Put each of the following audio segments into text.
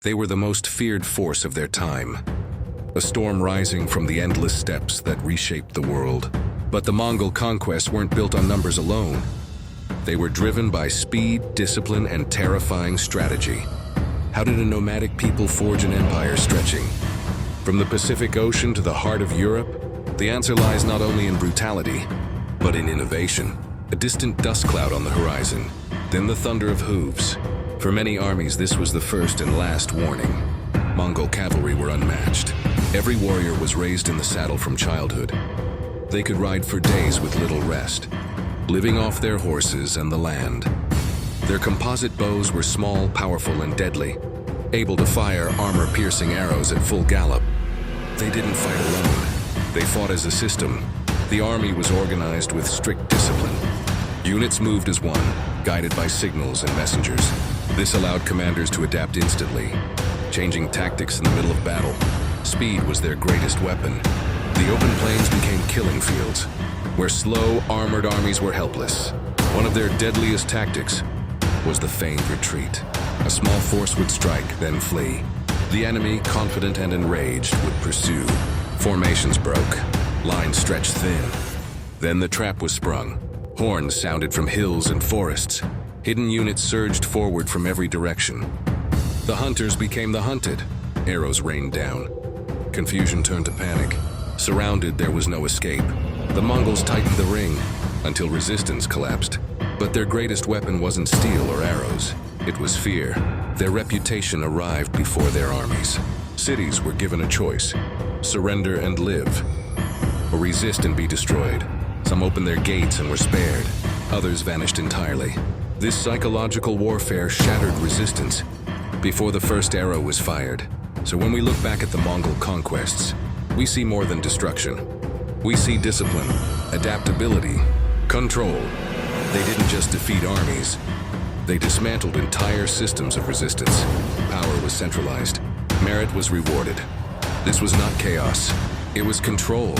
They were the most feared force of their time, a storm rising from the endless steppes that reshaped the world. But the Mongol conquests weren't built on numbers alone. They were driven by speed, discipline, and terrifying strategy. How did a nomadic people forge an empire stretching from the Pacific Ocean to the heart of Europe? The answer lies not only in brutality, but in innovation. A distant dust cloud on the horizon, then the thunder of hooves. For many armies, this was the first and last warning. Mongol cavalry were unmatched. Every warrior was raised in the saddle from childhood. They could ride for days with little rest, living off their horses and the land. Their composite bows were small, powerful, and deadly, able to fire armor-piercing arrows at full gallop. They didn't fight alone. They fought as a system. The army was organized with strict discipline. Units moved as one, guided by signals and messengers. This allowed commanders to adapt instantly, changing tactics in the middle of battle. Speed was their greatest weapon. The open plains became killing fields, where slow, armored armies were helpless. One of their deadliest tactics was the feigned retreat. A small force would strike, then flee. The enemy, confident and enraged, would pursue. Formations broke, lines stretched thin. Then the trap was sprung. Horns sounded from hills and forests. Hidden units surged forward from every direction. The hunters became the hunted. Arrows rained down. Confusion turned to panic. Surrounded, there was no escape. The Mongols tightened the ring until resistance collapsed. But their greatest weapon wasn't steel or arrows. It was fear. Their reputation arrived before their armies. Cities were given a choice: surrender and live, or resist and be destroyed. Some opened their gates and were spared. Others vanished entirely. This psychological warfare shattered resistance before the first arrow was fired. So when we look back at the Mongol conquests, we see more than destruction. We see discipline, adaptability, control. They didn't just defeat armies. They dismantled entire systems of resistance. Power was centralized. Merit was rewarded. This was not chaos. It was control.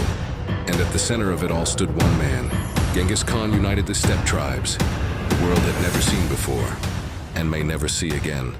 And at the center of it all stood one man. Genghis Khan united the steppe tribes, the world had never seen before, and may never see again.